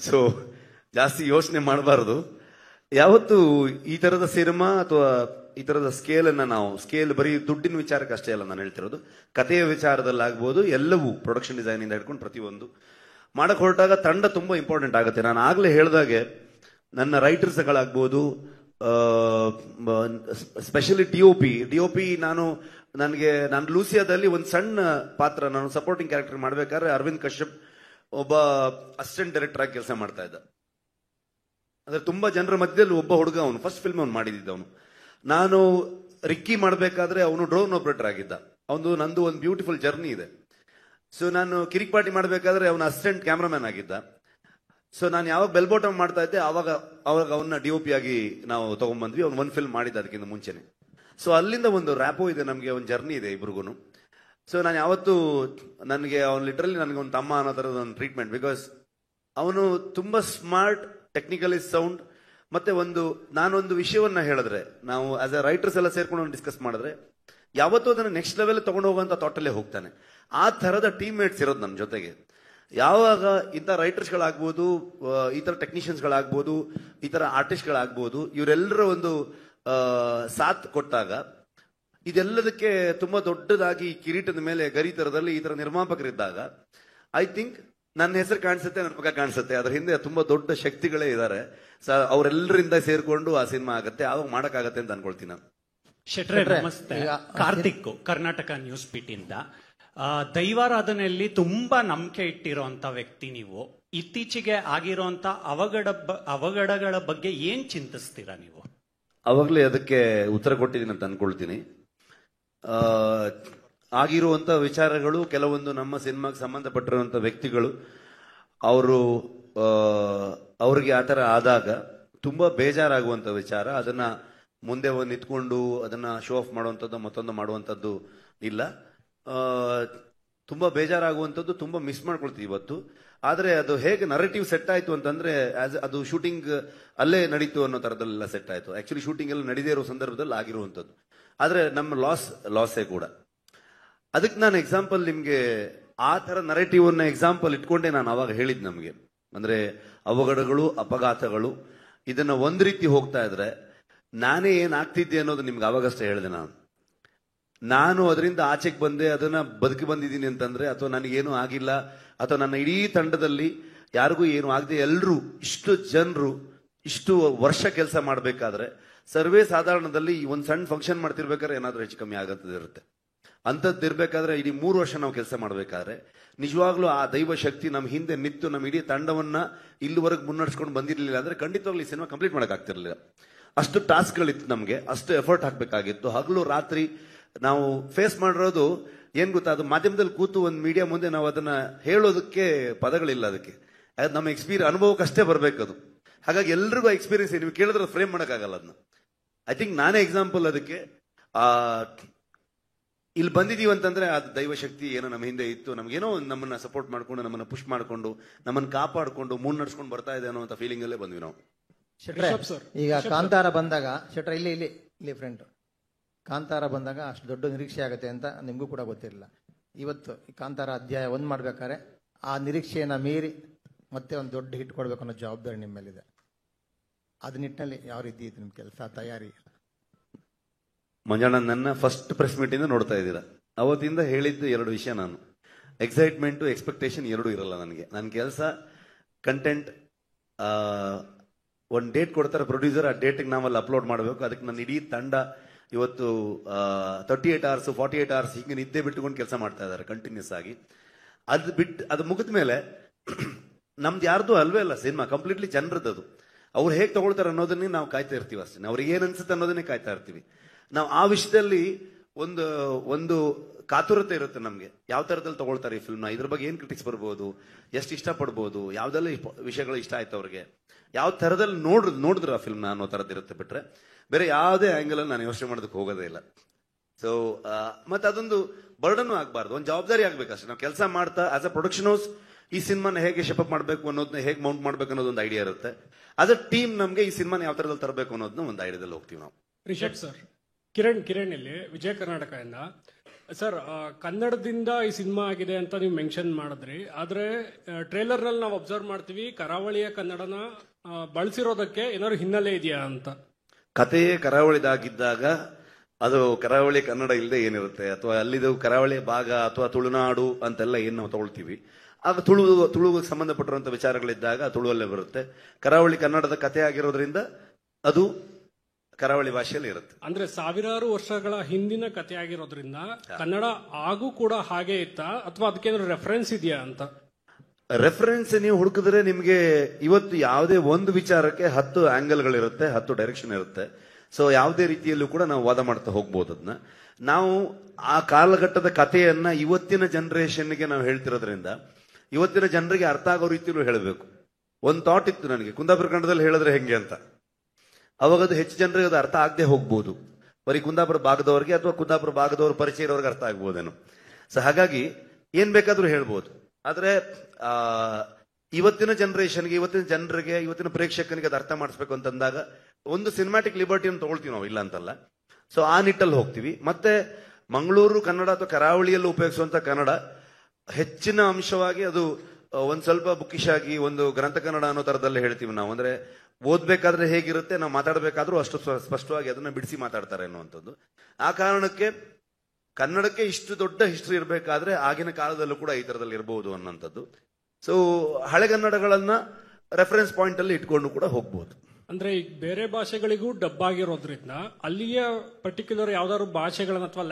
So ಜಾಸ್ತಿ ಯೋಚನೆ ಮಾಡಬಾರದು. ಯಾವತ್ತು ಈ ತರದ ಸಿನಿಮಾ ಅಥವಾ ಈ ತರದ ಸ್ಕೇಲ್ ಬರೀ ದುಡ್ಡಿನ ವಿಚಾರಕ್ಕೆ ಅಷ್ಟೇ ಅಲ್ಲ ನಾನು ಹೇಳ್ತಿರೋದು, ಕಥೆಯ ವಿಚಾರದಲ್ಲಿ ಆಗ್ಬೋದು, ಎಲ್ಲವೂ ಪ್ರೊಡಕ್ಷನ್ ಡಿಸೈನ್ ಇಂದ ಹಿಡ್ಕೊಂಡು ಪ್ರತಿಯೊಂದು ಮಾಡಕ್ ಹೊರಟಾಗ ತಂಡ ತುಂಬಾ ಇಂಪಾರ್ಟೆಂಟ್ ಆಗುತ್ತೆ. ನಾನು ಆಗ್ಲೇ ಹೇಳ್ದಾಗೆ ನನ್ನ ರೈಟರ್ಸ್ಗಳಾಗ್ಬೋದು, ಸ್ಪೆಷಲಿ ಡಿಒಪಿ ನಾನು ಲೂಸಿಯಾದಲ್ಲಿ ಒಂದು ಸಣ್ಣ ಪಾತ್ರ, ನಾನು ಸಪೋರ್ಟಿಂಗ್ ಕ್ಯಾರೆಕ್ಟರ್ ಮಾಡ್ಬೇಕಾದ್ರೆ ಅರವಿಂದ್ ಕಶ್ಯಪ್ ಒಬ್ಬ ಅಸಿಸ್ಟೆಂಟ್ ಡೈರೆಕ್ಟರ್ ಆಗಿ ಕೆಲಸ ಮಾಡ್ತಾ ಇದ್ದ. ಅಂದ್ರೆ ತುಂಬಾ ಜನರ ಮಧ್ಯದಲ್ಲಿ ಒಬ್ಬ ಹುಡುಗ, ಅವನು ಫಸ್ಟ್ ಫಿಲ್ಮ್ ಅವ್ನು ಮಾಡಿದ್ದ. ನಾನು ರಿಕ್ಕಿ ಮಾಡ್ಬೇಕಾದ್ರೆ ಅವನು ಡ್ರೋನ್ ಆಪರೇಟರ್ ಆಗಿದ್ದ. ನಂದು ಒಂದು ಬ್ಯೂಟಿಫುಲ್ ಜರ್ನಿ ಇದೆ. ಸೊ ನಾನು ಕಿರಿಕ್ ಪಾರ್ಟಿ ಮಾಡ್ಬೇಕಾದ್ರೆ ಅವನ ಅಸಿಸ್ಟೆಂಟ್ ಕ್ಯಾಮ್ರಾಮನ್ ಆಗಿದ್ದ. ಸೊ ನಾನು ಯಾವಾಗ ಬೆಲ್ ಬಾಟಮ್ ಮಾಡ್ತಾ ಇದ್ದೆ ಅವಾಗ ಅವನ್ನ ಡಿಒಪಿ ಆಗಿ ನಾವು ತಗೊಂಡ್ಬಂದ್ವಿ. ಅವ್ನು ಒಂದು ಫಿಲ್ಮ್ ಮಾಡಿದ್ದ ಅದಕ್ಕಿಂತ ಮುಂಚೆನೆ. ಸೊ ಅಲ್ಲಿಂದ ಒಂದು ರ್ಯಾಪೋ ಇದೆ, ನಮಗೆ ಒಂದು ಜರ್ನಿ ಇದೆ ಇಬ್ರಿಗೂ. ಸೊ ನಾನು ಯಾವತ್ತು ನನಗೆ ಅವ್ನು ಲಿಟ್ರಲಿ ನನಗೆ ಒಂದು ತಮ್ಮ ಅನ್ನೋ ತರದ ಒಂದು ಟ್ರೀಟ್ಮೆಂಟ್. ಬಿಕಾಸ್ ಅವನು ತುಂಬಾ ಸ್ಮಾರ್ಟ್, ಟೆಕ್ನಿಕಲಿ ಸೌಂಡ್, ಮತ್ತೆ ನಾನೊಂದು ವಿಷಯವನ್ನ ಹೇಳಿದ್ರೆ, ನಾವು ಆಸ್ ಎ ರೈಟರ್ಸ್ ಎಲ್ಲ ಸೇರ್ಕೊಂಡು ಡಿಸ್ಕಸ್ ಮಾಡಿದ್ರೆ ಯಾವತ್ತೂ ಅದನ್ನ ನೆಕ್ಸ್ಟ್ ಲೆವೆಲ್ ತಗೊಂಡು ಹೋಗುವಂತ ಥಾಟಲ್ಲೇ ಹೋಗ್ತಾನೆ. ಆ ತರದ ಟೀಮ್ ಮೇಟ್ಸ್ ಇರೋದು ನನ್ನ ಜೊತೆಗೆ. ಯಾವಾಗ ಇಂಥ ರೈಟರ್ಸ್ಗಳಾಗ್ಬೋದು, ಈ ತರ ಟೆಕ್ನಿಷಿಯನ್ಸ್ಗಳಾಗ್ಬೋದು, ಈ ತರ ಆರ್ಟಿಸ್ಟ್ಗಳಾಗ್ಬೋದು, ಇವರೆಲ್ಲರ ಒಂದು ಸಾಥ್ ಕೊಟ್ಟಾಗ ಇದೆಲ್ಲದಕ್ಕೆ ತುಂಬಾ ದೊಡ್ಡದಾಗಿ ಕಿರೀಟದ ಮೇಲೆ ಗರಿ ತರದಲ್ಲಿ ಈ ತರ ನಿರ್ಮಾಪಕರಿದ್ದಾಗ ಐ ಥಿಂಕ್ ನನ್ನ ಹೆಸರು ಕಾಣಿಸುತ್ತೆ, ನನ್ನ ಮಗ ಕಾಣಿಸುತ್ತೆ. ಅದ್ರ ಹಿಂದೆ ತುಂಬಾ ದೊಡ್ಡ ಶಕ್ತಿಗಳೇ ಇದ್ದಾರೆ. ಅವರೆಲ್ಲರಿಂದ ಸೇರ್ಕೊಂಡು ಆ ಸಿನಿಮಾ ಆಗತ್ತೆ, ಆವಾಗ ಮಾಡಕ್ಕಾಗತ್ತೆ ಅಂತ ಅನ್ಕೊಳ್ತೀನಿ ನಾನು. ಶೆಟ್ರೆ ನಮಸ್ತೆ. ಕಾರ್ತಿಕ್, ಕರ್ನಾಟಕ ನ್ಯೂಸ್ ಪೀಟ್ ಇಂದ. ದೈವಾರಾಧನೆಯಲ್ಲಿ ತುಂಬಾ ನಂಬಿಕೆ ಇಟ್ಟಿರುವಂತ ವ್ಯಕ್ತಿ ನೀವು. ಇತ್ತೀಚೆಗೆ ಆಗಿರುವಂತ ಅವಘಡಗಳ ಬಗ್ಗೆ ಏನ್ ಚಿಂತಿಸ್ತೀರಾ ನೀವು? ಅವಾಗಲೇ ಅದಕ್ಕೆ ಉತ್ತರ ಕೊಟ್ಟಿದ್ದೀನಿ ಅಂತ ಅನ್ಕೊಳ್ತೀನಿ. ಆಗಿರುವಂತ ವಿಚಾರಗಳು, ಕೆಲವೊಂದು ನಮ್ಮ ಸಿನಿಮಾಗೆ ಸಂಬಂಧಪಟ್ಟಿರುವಂತ ವ್ಯಕ್ತಿಗಳು ಅವ್ರಿಗೆ ಆತರ ಆದಾಗ ತುಂಬಾ ಬೇಜಾರಾಗುವಂತ ವಿಚಾರ. ಅದನ್ನ ಮುಂದೆ ನಿಂತ್ಕೊಂಡು ಅದನ್ನ ಶೋ ಆಫ್ ಮಾಡುವಂಥದ್ದು, ಮತ್ತೊಂದು ಮಾಡುವಂಥದ್ದು ಇಲ್ಲ. ತುಂಬಾ ಬೇಜಾರಾಗುವಂಥದ್ದು, ತುಂಬಾ ಮಿಸ್ ಮಾಡ್ಕೊಳ್ತೀವಿ ಇವತ್ತು. ಆದ್ರೆ ಅದು ಹೇಗೆ ನರೇಟಿವ್ ಸೆಟ್ ಆಯ್ತು ಅಂತಂದ್ರೆ, ಅದು ಶೂಟಿಂಗ್ ಅಲ್ಲೇ ನಡೀತು ಅನ್ನೋ ತರದಲ್ಲೆಲ್ಲ ಸೆಟ್ ಆಯ್ತು. ಆಕ್ಚುಲಿ ಶೂಟಿಂಗ್ ಎಲ್ಲ ನಡೀದೇ ಇರೋ ಸಂದರ್ಭದಲ್ಲಿ ಆಗಿರುವಂಥದ್ದು. ಆದ್ರೆ ನಮ್ಮ ಲಾಸೇ ಕೂಡ. ಅದಕ್ಕೆ ನಾನು ಎಕ್ಸಾಂಪಲ್ ನಿಮ್ಗೆ ಆ ತರ ನರೇಟಿವ್ ಅನ್ನ ಎಕ್ಸಾಂಪಲ್ ಇಟ್ಕೊಂಡೆ ನಾನು ಅವಾಗ ಹೇಳಿದ್. ನಮ್ಗೆ ಅಂದ್ರೆ ಅವಘಡಗಳು, ಅಪಘಾತಗಳು ಇದನ್ನ ಒಂದ್ ರೀತಿ ಹೋಗ್ತಾ ಇದ್ರೆ ನಾನೇ ಏನಾಗ್ತಿದ್ದೆ ಅನ್ನೋದು ನಿಮ್ಗೆ ಅವಾಗಷ್ಟೇ ಹೇಳಿದೆ. ನಾನು ಅದರಿಂದ ಆಚೆಗೆ ಬಂದೆ, ಅದನ್ನ ಬದುಕಿ ಬಂದಿದ್ದೀನಿ ಅಂತಂದ್ರೆ, ಅಥವಾ ನನಗೇನು ಆಗಿಲ್ಲ, ಅಥವಾ ನನ್ನ ಇಡೀ ತಂಡದಲ್ಲಿ ಯಾರಿಗೂ ಏನು ಆಗದೆ ಎಲ್ಲರೂ ಇಷ್ಟು ಜನರು ಇಷ್ಟು ವರ್ಷ ಕೆಲಸ ಮಾಡಬೇಕಾದ್ರೆ, ಸರ್ವೇ ಸಾಧಾರಣದಲ್ಲಿ ಒಂದು ಸಣ್ಣ ಫಂಕ್ಷನ್ ಮಾಡ್ತಿರ್ಬೇಕಾದ್ರೆ ಏನಾದ್ರೂ ಹೆಚ್ಚು ಕಮ್ಮಿ ಆಗತ್ತಿರುತ್ತೆ. ಅಂತದ್ದು ಇರ್ಬೇಕಾದ್ರೆ ಇಡೀ 3 ವರ್ಷ ನಾವು ಕೆಲಸ ಮಾಡ್ಬೇಕಾದ್ರೆ ನಿಜವಾಗ್ಲೂ ಆ ದೈವ ಶಕ್ತಿ ನಮ್ಮ ಹಿಂದೆ ನಿಂತು ನಮ್ಮ ಇಡೀ ತಂಡವನ್ನ ಇಲ್ಲಿವರೆಗೆ ಮುನ್ನಡೆಸ್ಕೊಂಡು ಬಂದಿರಲಿಲ್ಲ ಅಂದ್ರೆ ಖಂಡಿತವಾಗ್ಲೂ ಈ ಸಿನಿಮಾ ಕಂಪ್ಲೀಟ್ ಮಾಡಕ್ ಆಗ್ತಿರ್ಲಿಲ್ಲ. ಅಷ್ಟು ಟಾಸ್ಕ್ಗಳಿತ್ತು ನಮ್ಗೆ, ಅಷ್ಟು ಎಫರ್ಟ್ ಹಾಕ್ಬೇಕಾಗಿತ್ತು. ಹಗಲು ರಾತ್ರಿ ನಾವು ಫೇಸ್ ಮಾಡಿರೋದು ಏನ್ ಗೊತ್ತಾ, ಅದು ಮಾಧ್ಯಮದಲ್ಲಿ ಕೂತು ಒಂದು ಮೀಡಿಯಾ ಮುಂದೆ ನಾವು ಅದನ್ನ ಹೇಳೋದಕ್ಕೆ ಪದಗಳಿಲ್ಲ. ಅದಕ್ಕೆ ನಮ್ಮ ಅನುಭವಕ್ಕಷ್ಟೇ ಬರ್ಬೇಕದು. ಹಾಗಾಗಿ ಎಲ್ರಿಗೂ ಎಕ್ಸ್ಪೀರಿಯನ್ಸ್ ನೀವು ಕೇಳಿದ್ರೆ ಫ್ರೇಮ್ ಮಾಡೋಕ್ಕಾಗಲ್ಲ ಅದನ್ನ. ಐ ಥಿಂಕ್ ನಾನೇ ಎಕ್ಸಾಂಪಲ್ ಅದಕ್ಕೆ. ಇಲ್ಲಿ ಬಂದಿದೀವಿ ಅಂತಂದ್ರೆ ಅದು ದೈವಶಕ್ತಿ ಏನೋ ನಮ್ಮ ಹಿಂದೆ ಇತ್ತು, ನಮ್ಗೇನೋ ನಮ್ಮನ್ನ ಸಪೋರ್ಟ್ ಮಾಡ್ಕೊಂಡು, ನಮ್ಮನ್ನ ಪುಷ್ ಮಾಡ್ಕೊಂಡು, ನಮ್ಮನ್ನ ಕಾಪಾಡ್ಕೊಂಡು ಮುನ್ನಡೆಸ್ಕೊಂಡು ಬರ್ತಾ ಇದೆ ಅನ್ನೋ ಫೀಲಿಂಗ್ ಅಲ್ಲೇ ಬಂದ್ವಿ ನಾವು. ಈಗ ಕಾಂತಾರ ಬಂದಾಗ ಶೆಟ್ರ ಇಲ್ಲಿ ಫ್ರೆಂಡ್ ಕಾಂತಾರ ಬಂದಾಗ ಅಷ್ಟು ದೊಡ್ಡ ನಿರೀಕ್ಷೆ ಆಗುತ್ತೆ ಅಂತ ನಿಮ್ಗೂ ಕೂಡ ಗೊತ್ತಿರಲಿಲ್ಲ. ಇವತ್ತು ಕಾಂತಾರ ಅಧ್ಯಾಯ 1 ಮಾಡ್ಬೇಕಾದ್ರೆ ಆ ನಿರೀಕ್ಷೆಯನ್ನ ಮೀರಿ ಮತ್ತೆ ಒಂದು ದೊಡ್ಡ ಹಿಟ್ ಕೊಡ್ಬೇಕು ಅನ್ನೋ ಜವಾಬ್ದಾರಿ ನಿಮ್ಮ ಮೇಲಿದೆ. ಅದ ನಿಟ್ಟಿನಲ್ಲಿ ಯಾವ ರೀತಿ ಇತ್ತು ನಿಮ್ ಕೆಲಸ, ತಯಾರಿ? ಮಂಜಣ್ಣ, ನನ್ನ ಫಸ್ಟ್ ಪ್ರೆಸ್ ಮೀಟ್ ಇಂದ ನೋಡ್ತಾ ಇದ್ದೀರಾ. ಅವತ್ತಿಂದ ಹೇಳಿದ್ದು 2 ವಿಷಯ. ನಾನು ಎಕ್ಸೈಟ್ಮೆಂಟ್, ಎಕ್ಸ್ಪೆಕ್ಟೇಷನ್ ಎರಡೂ ಇರಲ್ಲ ನನಗೆ. ನನ್ನ ಕೆಲಸ ಕಂಟೆಂಟ್. ಒಂದು ಡೇಟ್ ಕೊಡ್ತಾರೆ ಪ್ರೊಡ್ಯೂಸರ್, ಆ ಡೇಟಿಗೆ ನಾವಲ್ಲಿ ಅಪ್ಲೋಡ್ ಮಾಡಬೇಕು. ಅದಕ್ಕೆ ನನ್ನ ಇಡೀ ತಂಡ ಇವತ್ತು 38 hours 48 hours ಹಿಂಗೆ ನಿದ್ದೆ ಬಿಟ್ಟುಕೊಂಡು ಕೆಲಸ ಮಾಡ್ತಾ ಇದ್ದಾರೆ ಕಂಟಿನ್ಯೂಸ್ ಆಗಿ. ಅದು ಮುಗಿದ ಮೇಲೆ ನಮ್ದು ಯಾರ್ದು ಅಲ್ವೇ ಅಲ್ಲ ಸಿನಿಮಾ, ಕಂಪ್ಲೀಟ್ಲಿ ಜನರದ್ದು. ಅವ್ರು ಹೇಗೆ ತಗೊಳ್ತಾರೆ ಅನ್ನೋದನ್ನೇ ನಾವು ಕಾಯ್ತಾ ಇರ್ತೀವಿ ಅಷ್ಟೇ. ಅವ್ರಿಗೆ ಏನ್ ಅನ್ಸುತ್ತೆ ಅನ್ನೋದನ್ನೇ ಕಾಯ್ತಾ ಇರ್ತೀವಿ ನಾವು. ಆ ವಿಷಯದಲ್ಲಿ ಒಂದು ಕಾತುರತೆ ಇರುತ್ತೆ ನಮ್ಗೆ. ಯಾವ ತರದಲ್ಲಿ ತಗೊಳ್ತಾರೆ ಈ ಫಿಲ್ಮ್ನ, ಇದ್ರ ಬಗ್ಗೆ ಏನ್ ಕ್ರಿಟಿಕ್ಸ್ ಬರ್ಬೋದು, ಎಷ್ಟು ಇಷ್ಟಪಡ್ಬೋದು, ಯಾವ್ದೆಲ್ಲ ವಿಷಯಗಳು ಇಷ್ಟ ಆಯ್ತು ಅವ್ರಿಗೆ, ಯಾವ ತರದಲ್ಲಿ ನೋಡಿದ್ರು ಆ ಫಿಲ್ಮ್ನ ಅನ್ನೋ ತರದ್ದು ಇರುತ್ತೆ. ಬಿಟ್ರೆ ಬೇರೆ ಯಾವುದೇ ಆಂಗಲ್ ಅಲ್ಲಿ ನಾನು ಯೋಚನೆ ಮಾಡೋದಕ್ಕೆ ಹೋಗೋದೇ ಇಲ್ಲ. ಸೊ ಮತ್ತೆ ಅದೊಂದು ಬರ್ಡನ್ ಆಗ್ಬಾರ್ದು, ಒಂದು ಜವಾಬ್ದಾರಿ ಆಗ್ಬೇಕಷ್ಟೇ. ನಾವು ಕೆಲಸ ಮಾಡ್ತಾ ಆಸ್ ಅ ಪ್ರೊಡಕ್ಷನ್ ಹೌಸ್ ಈ ಸಿನಿಮಾನ ಹೇಗೆ ಶೆಪಪ್ ಮಾಡಬೇಕು ಅನ್ನೋದನ್ನ, ಹೇಗೆ ಮೌಂಟ್ ಮಾಡ್ಬೇಕು ಅನ್ನೋದೊಂದು ಐಡಿಯಾ ಇರುತ್ತೆ. ಆಸ್ ಅ ಟೀಮ್ ನಮ್ಗೆ ಈ ಸಿನಿಮಾನ ಯಾವ ತರದಲ್ಲಿ ತರಬೇಕು ಅನ್ನೋದನ್ನ ಒಂದು ಐಡಿಯಾದಲ್ಲಿ ಹೋಗ್ತೀವಿ ನಾವು. ರಿಷಬ್ ಸರ್, ಕಿರಣ್ ಇಲ್ಲಿ ವಿಜಯ ಕರ್ನಾಟಕದಿಂದ ಸರ್, ಕನ್ನಡದಿಂದ ಈ ಸಿನಿಮಾ ಆಗಿದೆ ಅಂತ ನೀವು ಮೆನ್ಷನ್ ಮಾಡಿದ್ರಿ. ಆದ್ರೆ ಟ್ರೇಲರ್ ನಲ್ಲಿ ನಾವು ಅಬ್ಸರ್ವ್ ಮಾಡ್ತೀವಿ ಕರಾವಳಿಯ ಕನ್ನಡನ ಬಳಸಿರೋದಕ್ಕೆ ಏನಾದ್ರು ಹಿನ್ನೆಲೆ ಇದೆಯಾ ಅಂತ. ಕಥೆಯೇ ಕರಾವಳಿದಾಗಿದ್ದಾಗ ಅದು ಕರಾವಳಿ ಕನ್ನಡ ಇಲ್ಲದೆ ಏನಿರುತ್ತೆ, ಅಥವಾ ಅಲ್ಲಿದು ಕರಾವಳಿ ಭಾಗ ಅಥವಾ ತುಳುನಾಡು ಅಂತೆಲ್ಲ ಏನು ನಾವು ತಗೊಳ್ತೀವಿ, ಆಗ ತುಳುಗೆ ಸಂಬಂಧಪಟ್ಟಿರುವಂತಹ ವಿಚಾರಗಳಿದ್ದಾಗ ತುಳುವಲ್ಲೇ ಬರುತ್ತೆ. ಕರಾವಳಿ ಕನ್ನಡದ ಕಥೆ ಆಗಿರೋದ್ರಿಂದ ಅದು ಕರಾವಳಿ ಭಾಷೆಯಲ್ಲಿ ಇರುತ್ತೆ. ಅಂದ್ರೆ ಸಾವಿರಾರು ವರ್ಷಗಳ ಹಿಂದಿನ ಕಥೆ ಆಗಿರೋದ್ರಿಂದ ಕನ್ನಡ ಆಗೂ ಕೂಡ ಹಾಗೆ ಇತ್ತಾ, ಅಥವಾ ಅದಕ್ಕೇನಾದ್ರು ರೆಫರೆನ್ಸ್ ಇದೆಯಾ ಅಂತ? ರೆಫರೆನ್ಸ್ ನೀವು ಹುಡುಕಿದ್ರೆ ನಿಮಗೆ ಇವತ್ತು ಯಾವುದೇ ಒಂದು ವಿಚಾರಕ್ಕೆ 10 ಆಂಗಲ್ಗಳಿರುತ್ತೆ, 10 ಡೈರೆಕ್ಷನ್ ಇರುತ್ತೆ. ಸೊ ಯಾವುದೇ ರೀತಿಯಲ್ಲೂ ಕೂಡ ನಾವು ವಾದ ಮಾಡ್ತಾ ಹೋಗ್ಬೋದು. ಅದನ್ನ ನಾವು ಆ ಕಾಲಘಟ್ಟದ ಕಥೆಯನ್ನ ಇವತ್ತಿನ ಜನರೇಷನ್ಗೆ ನಾವು ಹೇಳ್ತಿರೋದ್ರಿಂದ ಇವತ್ತಿನ ಜನರಿಗೆ ಅರ್ಥ ಆಗೋ ರೀತಿಯಲ್ಲೂ ಹೇಳಬೇಕು. ಒಂದು ಥಾಟ್ ಇತ್ತು ನನಗೆ, ಕುಂದಾಪುರ ಕನ್ನಡದಲ್ಲಿ ಹೇಳಿದ್ರೆ ಹೆಂಗೆ ಅಂತ. ಅವಾಗ ಅದು ಹೆಚ್ಚು ಜನರಿಗೆ ಅದು ಅರ್ಥ ಆಗದೆ ಹೋಗ್ಬೋದು, ಬರೀ ಕುಂದಾಪುರ ಭಾಗದವ್ರಿಗೆ ಅಥವಾ ಕುಂದಾಪುರ ಭಾಗದವ್ರ ಪರಿಚಯ ಇರೋರ್ಗೆ ಅರ್ಥ ಆಗ್ಬೋದೇನೋ. ಸೊ ಹಾಗಾಗಿ ಏನ್ ಬೇಕಾದ್ರೂ ಹೇಳ್ಬೋದು. ಆದ್ರೆ ಇವತ್ತಿನ ಜನರೇಷನ್ಗೆ, ಇವತ್ತಿನ ಜನರಿಗೆ, ಇವತ್ತಿನ ಪ್ರೇಕ್ಷಕನಿಗೆ ಅದು ಅರ್ಥ ಮಾಡಿಸ್ಬೇಕು ಅಂತಂದಾಗ ಒಂದು ಸಿನಿಮ್ಯಾಟಿಕ್ ಲಿಬರ್ಟಿಯನ್ನು ತಗೊಳ್ತೀವಿ ನಾವು, ಇಲ್ಲ ಅಂತಲ್ಲ. ಸೊ ಆ ನಿಟ್ಟಲ್ಲಿ ಹೋಗ್ತೀವಿ. ಮತ್ತೆ ಮಂಗಳೂರು ಕನ್ನಡ ಅಥವಾ ಕರಾವಳಿಯಲ್ಲಿ ಉಪಯೋಗಿಸುವಂತ ಕನ್ನಡ ಹೆಚ್ಚಿನ ಅಂಶವಾಗಿ ಅದು ಒಂದ್ ಸ್ವಲ್ಪ ಬುಕ್ಕಿಶ್ ಆಗಿ ಒಂದು ಗ್ರಂಥ ಕನ್ನಡ ಅನ್ನೋ ತರದಲ್ಲಿ ಹೇಳ್ತೀವಿ ನಾವು. ಅಂದ್ರೆ ಓದ್ಬೇಕಾದ್ರೆ ಹೇಗಿರುತ್ತೆ, ನಾವು ಮಾತಾಡಬೇಕಾದ್ರೂ ಅಷ್ಟು ಸ್ಪಷ್ಟವಾಗಿ ಅದನ್ನ ಬಿಡಿಸಿ ಮಾತಾಡ್ತಾರೆ ಅನ್ನುವಂಥದ್ದು. ಆ ಕಾರಣಕ್ಕೆ ಕನ್ನಡಕ್ಕೆ ಇಷ್ಟು ದೊಡ್ಡ ಹಿಸ್ಟ್ರಿ ಇರಬೇಕಾದ್ರೆ ಆಗಿನ ಕಾಲದಲ್ಲೂ ಕೂಡ ಈ ತರದಲ್ಲಿ ಇರಬಹುದು ಅನ್ನೋಂಥದ್ದು. ಸೊ ಹಳೆಗನ್ನಡಗಳನ್ನ ರೆಫರೆನ್ಸ್ ಪಾಯಿಂಟ್ ಅಲ್ಲಿ ಇಟ್ಕೊಂಡು ಕೂಡ ಹೋಗ್ಬೋದು. ಅಂದ್ರೆ ಈಗ ಬೇರೆ ಭಾಷೆಗಳಿಗೂ ಡಬ್ ಆಗಿರೋದ್ರಿಂದ ಅಲ್ಲಿಯ ಪರ್ಟಿಕ್ಯುಲರ್ ಯಾವ್ದಾದ್ರು ಭಾಷೆಗಳನ್ನ ಅಥವಾ